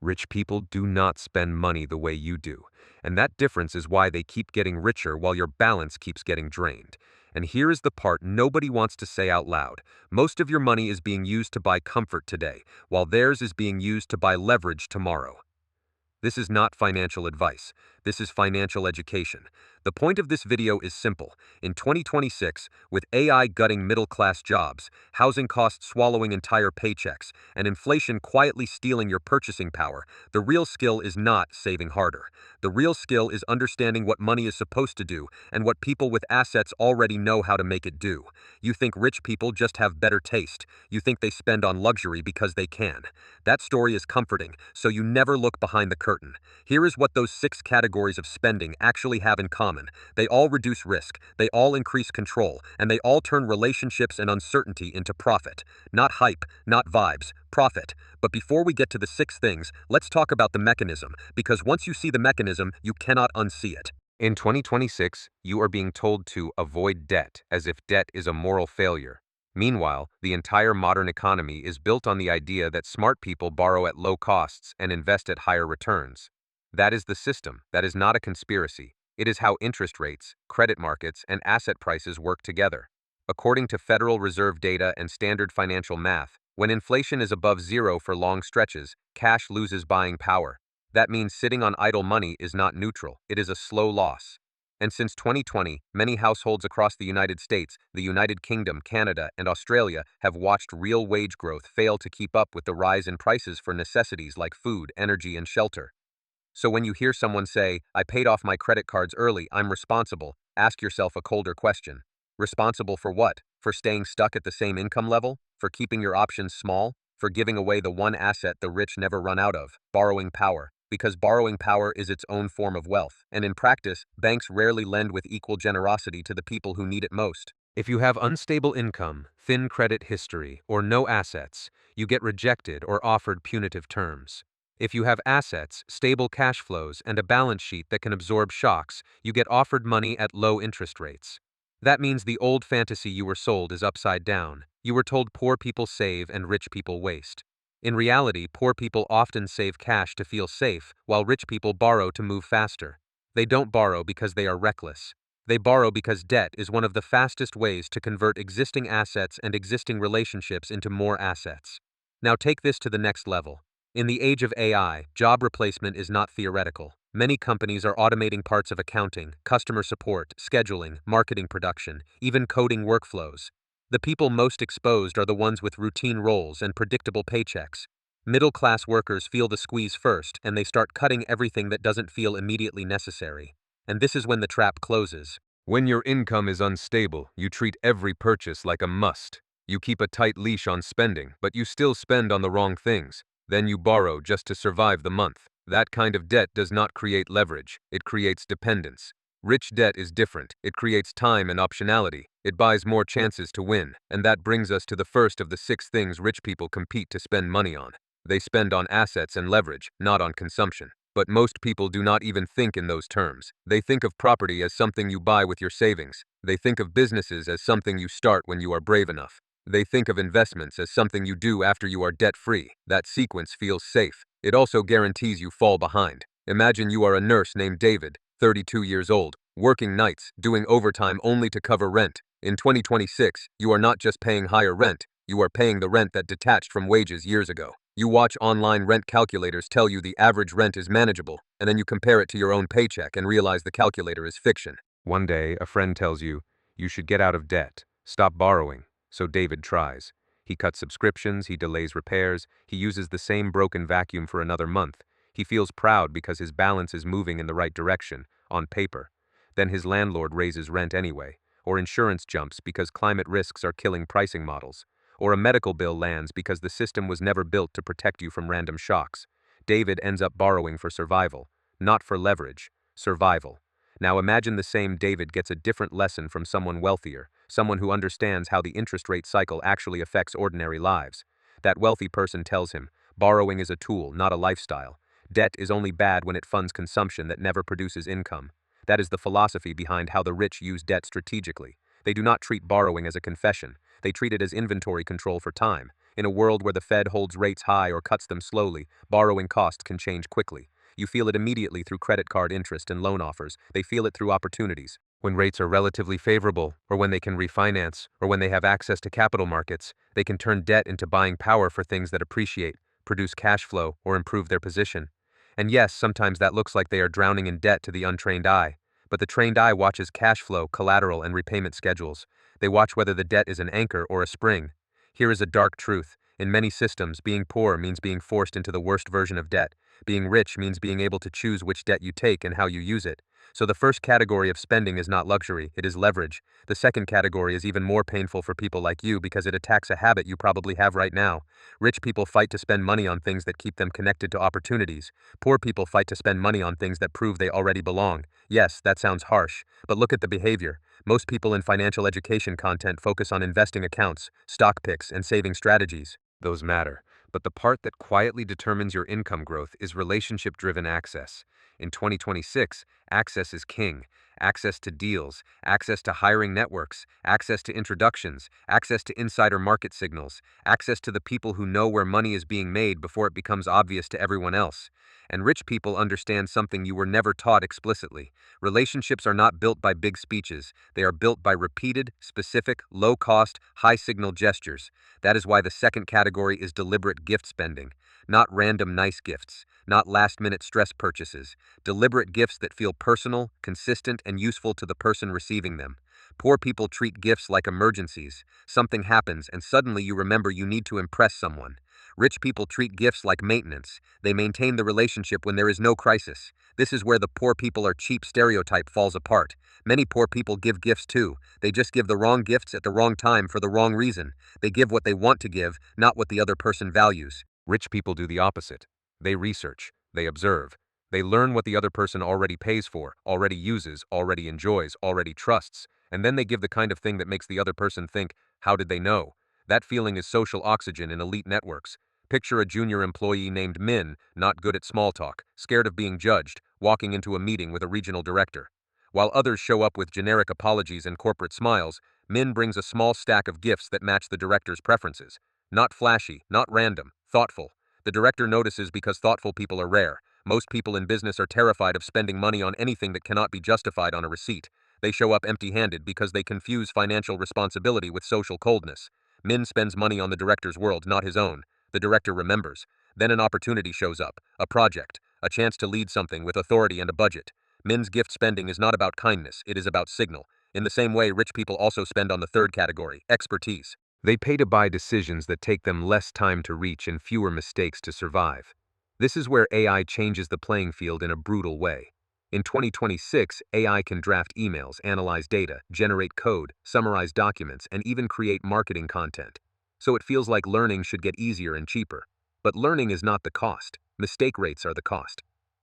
Rich people do not spend money the way you do, and that difference is why they keep getting richer while your balance keeps getting drained. And here is the part nobody wants to say out loud. Most of your money is being used to buy comfort today, while theirs is being used to buy leverage tomorrow. This is not financial advice. This is financial education. The point of this video is simple. In 2026, with AI gutting middle-class jobs, housing costs swallowing entire paychecks, and inflation quietly stealing your purchasing power, the real skill is not saving harder. The real skill is understanding what money is supposed to do and what people with assets already know how to make it do. You think rich people just have better taste. You think they spend on luxury because they can. That story is comforting, so you never look behind the curtain. Here is what those 6 categories of spending actually have in common. They all reduce risk, they all increase control, and they all turn relationships and uncertainty into profit. Not hype, not vibes, profit. But before we get to the 6 things, let's talk about the mechanism, because once you see the mechanism, you cannot unsee it. In 2026, you are being told to avoid debt, as if debt is a moral failure. Meanwhile, the entire modern economy is built on the idea that smart people borrow at low costs and invest at higher returns. That is the system. That is not a conspiracy. It is how interest rates, credit markets, and asset prices work together. According to Federal Reserve data and standard financial math, when inflation is above zero for long stretches, cash loses buying power. That means sitting on idle money is not neutral. It is a slow loss. And since 2020, many households across the United States, the United Kingdom, Canada, and Australia have watched real wage growth fail to keep up with the rise in prices for necessities like food, energy, and shelter. So when you hear someone say, "I paid off my credit cards early, I'm responsible," ask yourself a colder question. Responsible for what? For staying stuck at the same income level? For keeping your options small? For giving away the one asset the rich never run out of, borrowing power? Because borrowing power is its own form of wealth, and in practice, banks rarely lend with equal generosity to the people who need it most. If you have unstable income, thin credit history, or no assets, you get rejected or offered punitive terms. If you have assets, stable cash flows, and a balance sheet that can absorb shocks, you get offered money at low interest rates. That means the old fantasy you were sold is upside down. You were told poor people save and rich people waste. In reality, poor people often save cash to feel safe, while rich people borrow to move faster. They don't borrow because they are reckless. They borrow because debt is one of the fastest ways to convert existing assets and existing relationships into more assets. Now take this to the next level. In the age of AI, job replacement is not theoretical. Many companies are automating parts of accounting, customer support, scheduling, marketing production, even coding workflows. The people most exposed are the ones with routine roles and predictable paychecks. Middle-class workers feel the squeeze first, and they start cutting everything that doesn't feel immediately necessary. And this is when the trap closes. When your income is unstable, you treat every purchase like a must. You keep a tight leash on spending, but you still spend on the wrong things. Then you borrow just to survive the month. That kind of debt does not create leverage, it creates dependence. Rich debt is different. It creates time and optionality. It buys more chances to win. And that brings us to the first of the 6 things rich people compete to spend money on. They spend on assets and leverage, not on consumption. But most people do not even think in those terms. They think of property as something you buy with your savings. They think of businesses as something you start when you are brave enough. They think of investments as something you do after you are debt-free. That sequence feels safe. It also guarantees you fall behind. Imagine you are a nurse named David, 32 years old, working nights, doing overtime only to cover rent. In 2026, you are not just paying higher rent, you are paying the rent that detached from wages years ago. You watch online rent calculators tell you the average rent is manageable, and then you compare it to your own paycheck and realize the calculator is fiction. One day, a friend tells you, you should get out of debt, stop borrowing. So David tries. He cuts subscriptions, he delays repairs, he uses the same broken vacuum for another month. He feels proud because his balance is moving in the right direction, on paper. Then his landlord raises rent anyway, or insurance jumps because climate risks are killing pricing models, or a medical bill lands because the system was never built to protect you from random shocks. David ends up borrowing for survival, not for leverage, survival. Now imagine the same David gets a different lesson from someone wealthier, someone who understands how the interest rate cycle actually affects ordinary lives. That wealthy person tells him, borrowing is a tool, not a lifestyle. Debt is only bad when it funds consumption that never produces income. That is the philosophy behind how the rich use debt strategically. They do not treat borrowing as a confession. They treat it as inventory control for time. In a world where the Fed holds rates high or cuts them slowly, borrowing costs can change quickly. You feel it immediately through credit card interest and loan offers. They feel it through opportunities. When rates are relatively favorable, or when they can refinance, or when they have access to capital markets, they can turn debt into buying power for things that appreciate, produce cash flow, or improve their position. And yes, sometimes that looks like they are drowning in debt to the untrained eye. But the trained eye watches cash flow, collateral, and repayment schedules. They watch whether the debt is an anchor or a spring. Here is a dark truth. In many systems, being poor means being forced into the worst version of debt. Being rich means being able to choose which debt you take and how you use it. So the first category of spending is not luxury, it is leverage. The second category is even more painful for people like you because it attacks a habit you probably have right now. Rich people fight to spend money on things that keep them connected to opportunities. Poor people fight to spend money on things that prove they already belong. Yes, that sounds harsh, but look at the behavior. Most people in financial education content focus on investing accounts, stock picks, and saving strategies. Those matter. But the part that quietly determines your income growth is relationship-driven access. In 2026, access is king. Access to deals, access to hiring networks, access to introductions, access to insider market signals, access to the people who know where money is being made before it becomes obvious to everyone else. And rich people understand something you were never taught explicitly. Relationships are not built by big speeches. They are built by repeated, specific, low-cost, high-signal gestures. That is why the second category is deliberate gift spending. Not random nice gifts, not last-minute stress purchases. Deliberate gifts that feel personal, consistent, and useful to the person receiving them. Poor people treat gifts like emergencies. Something happens and suddenly you remember you need to impress someone. Rich people treat gifts like maintenance. They maintain the relationship when there is no crisis. This is where the poor people are cheap stereotype falls apart. Many poor people give gifts too. They just give the wrong gifts at the wrong time for the wrong reason. They give what they want to give, not what the other person values. Rich people do the opposite. They research. They observe. They learn what the other person already pays for, already uses, already enjoys, already trusts, and then they give the kind of thing that makes the other person think, how did they know? That feeling is social oxygen in elite networks. Picture a junior employee named Min, not good at small talk, scared of being judged, walking into a meeting with a regional director. While others show up with generic apologies and corporate smiles, Min brings a small stack of gifts that match the director's preferences. Not flashy, not random, thoughtful. The director notices because thoughtful people are rare. Most people in business are terrified of spending money on anything that cannot be justified on a receipt. They show up empty-handed because they confuse financial responsibility with social coldness. Min spends money on the director's world, not his own. The director remembers. Then an opportunity shows up, a project, a chance to lead something with authority and a budget. Min's gift spending is not about kindness, it is about signal. In the same way, rich people also spend on the third category, expertise. They pay to buy decisions that take them less time to reach and fewer mistakes to survive. This is where AI changes the playing field in a brutal way. In 2026, AI can draft emails, analyze data, generate code, summarize documents, and even create marketing content. So it feels like learning should get easier and cheaper. But learning is not the cost. Mistake rates are the cost.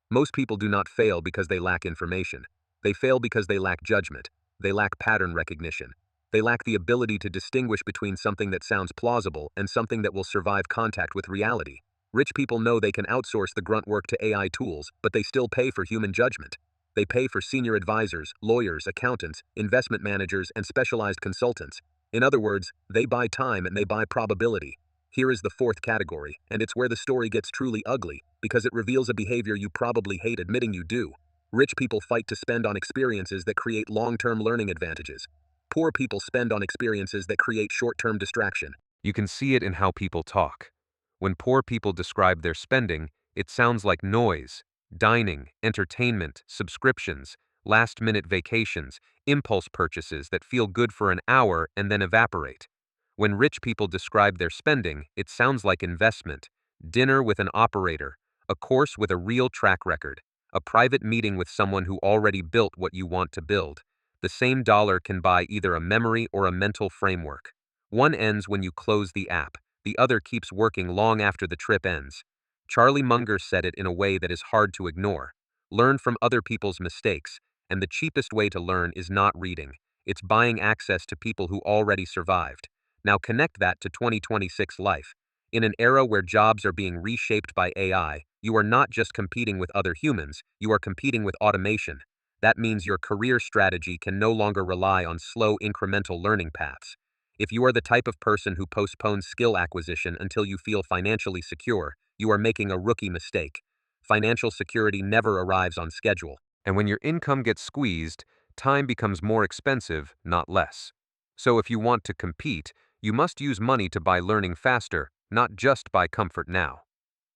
Most people do not fail because they lack information. They fail because they lack judgment. They lack pattern recognition. They lack the ability to distinguish between something that sounds plausible and something that will survive contact with reality. Rich people know they can outsource the grunt work to AI tools, but they still pay for human judgment. They pay for senior advisors, lawyers, accountants, investment managers, and specialized consultants. In other words, they buy time and they buy probability. Here is the fourth category, and it's where the story gets truly ugly, because it reveals a behavior you probably hate admitting you do. Rich people fight to spend on experiences that create long-term learning advantages. Poor people spend on experiences that create short-term distraction. You can see it in how people talk. When poor people describe their spending, it sounds like noise, dining, entertainment, subscriptions, last-minute vacations, impulse purchases that feel good for an hour and then evaporate. When rich people describe their spending, it sounds like investment, dinner with an operator, a course with a real track record, a private meeting with someone who already built what you want to build. The same dollar can buy either a memory or a mental framework. One ends when you close the app. The other keeps working long after the trip ends. Charlie Munger said it in a way that is hard to ignore. Learn from other people's mistakes, and the cheapest way to learn is not reading. It's buying access to people who already survived. Now connect that to 2026 life. In an era where jobs are being reshaped by AI, you are not just competing with other humans, you are competing with automation. That means your career strategy can no longer rely on slow incremental learning paths. If you are the type of person who postpones skill acquisition until you feel financially secure, you are making a rookie mistake. Financial security never arrives on schedule. And when your income gets squeezed, time becomes more expensive, not less. So if you want to compete, you must use money to buy learning faster, not just buy comfort now.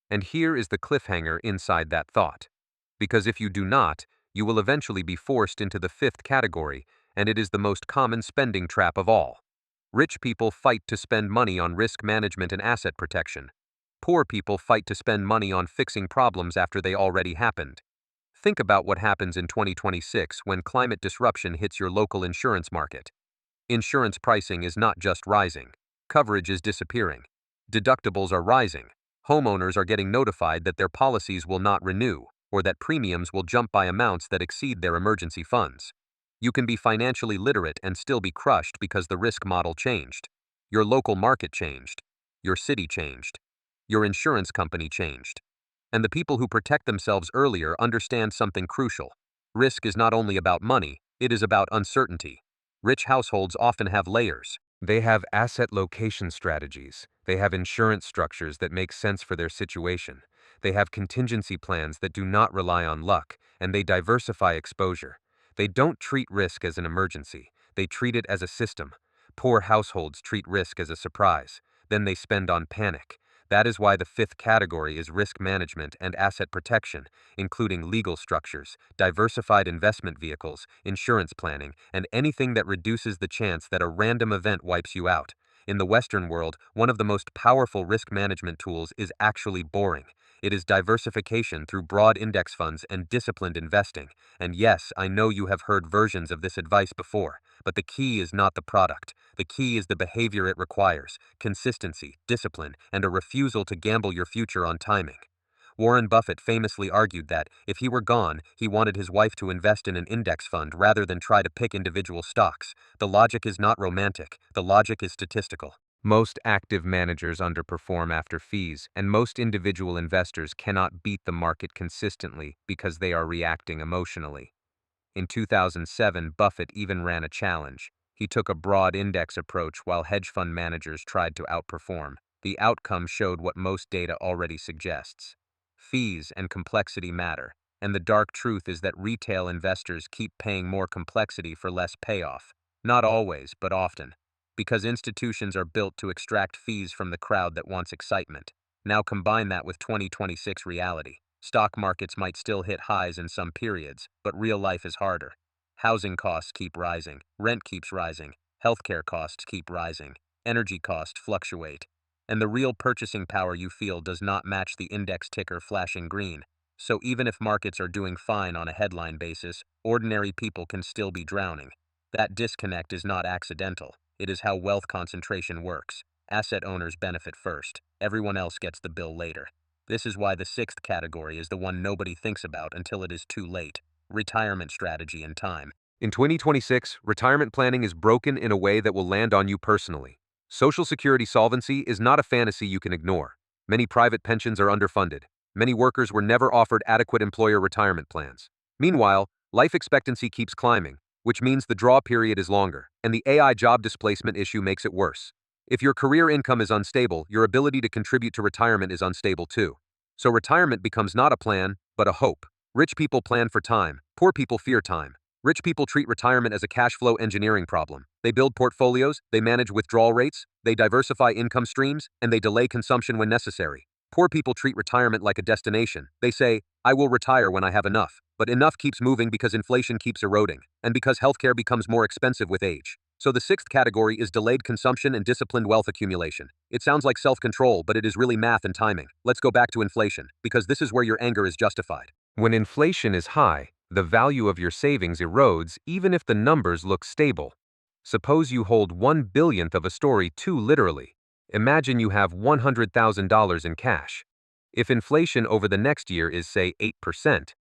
And here is the cliffhanger inside that thought. Because if you do not, you will eventually be forced into the fifth category, and it is the most common spending trap of all. Rich people fight to spend money on risk management and asset protection. Poor people fight to spend money on fixing problems after they already happened. Think about what happens in 2026 when climate disruption hits your local insurance market. Insurance pricing is not just rising. Coverage is disappearing. Deductibles are rising. Homeowners are getting notified that their policies will not renew, or that premiums will jump by amounts that exceed their emergency funds. You can be financially literate and still be crushed because the risk model changed. Your local market changed. Your city changed. Your insurance company changed. And the people who protect themselves earlier understand something crucial. Risk is not only about money, it is about uncertainty. Rich households often have layers. They have asset location strategies. They have insurance structures that make sense for their situation. They have contingency plans that do not rely on luck, and they diversify exposure. They don't treat risk as an emergency. They treat it as a system. Poor households treat risk as a surprise. Then they spend on panic. That is why the fifth category is risk management and asset protection, including legal structures, diversified investment vehicles, insurance planning, and anything that reduces the chance that a random event wipes you out. In the Western world, one of the most powerful risk management tools is actually boring. It is diversification through broad index funds and disciplined investing. And yes, I know you have heard versions of this advice before, but the key is not the product. The key is the behavior it requires: consistency, discipline, and a refusal to gamble your future on timing. Warren Buffett famously argued that, if he were gone, he wanted his wife to invest in an index fund rather than try to pick individual stocks. The logic is not romantic, the logic is statistical. Most active managers underperform after fees, and most individual investors cannot beat the market consistently because they are reacting emotionally. In 2007, Buffett even ran a challenge. He took a broad index approach while hedge fund managers tried to outperform. The outcome showed what most data already suggests. Fees and complexity matter, and the dark truth is that retail investors keep paying more complexity for less payoff. Not always, but often. Because institutions are built to extract fees from the crowd that wants excitement. Now combine that with 2026 reality. Stock markets might still hit highs in some periods, but real life is harder. Housing costs keep rising, rent keeps rising, healthcare costs keep rising, energy costs fluctuate, and the real purchasing power you feel does not match the index ticker flashing green. So even if markets are doing fine on a headline basis, ordinary people can still be drowning. That disconnect is not accidental. It is how wealth concentration works. Asset owners benefit first. Everyone else gets the bill later. This is why the sixth category is the one nobody thinks about until it is too late: retirement strategy and time. In 2026, retirement planning is broken in a way that will land on you personally. Social Security solvency is not a fantasy you can ignore. Many private pensions are underfunded. Many workers were never offered adequate employer retirement plans. Meanwhile, life expectancy keeps climbing, which means the draw period is longer, and the AI job displacement issue makes it worse. If your career income is unstable, your ability to contribute to retirement is unstable too. So retirement becomes not a plan, but a hope. Rich people plan for time. Poor people fear time. Rich people treat retirement as a cash flow engineering problem. They build portfolios, they manage withdrawal rates, they diversify income streams, and they delay consumption when necessary. Poor people treat retirement like a destination. They say, I will retire when I have enough. But enough keeps moving because inflation keeps eroding, and because healthcare becomes more expensive with age. So the sixth category is delayed consumption and disciplined wealth accumulation. It sounds like self-control, but it is really math and timing. Let's go back to inflation, because this is where your anger is justified. When inflation is high, the value of your savings erodes even if the numbers look stable. Suppose you hold 1/1000th of a story too literally. Imagine you have $100,000 in cash. If inflation over the next year is, say, 8%,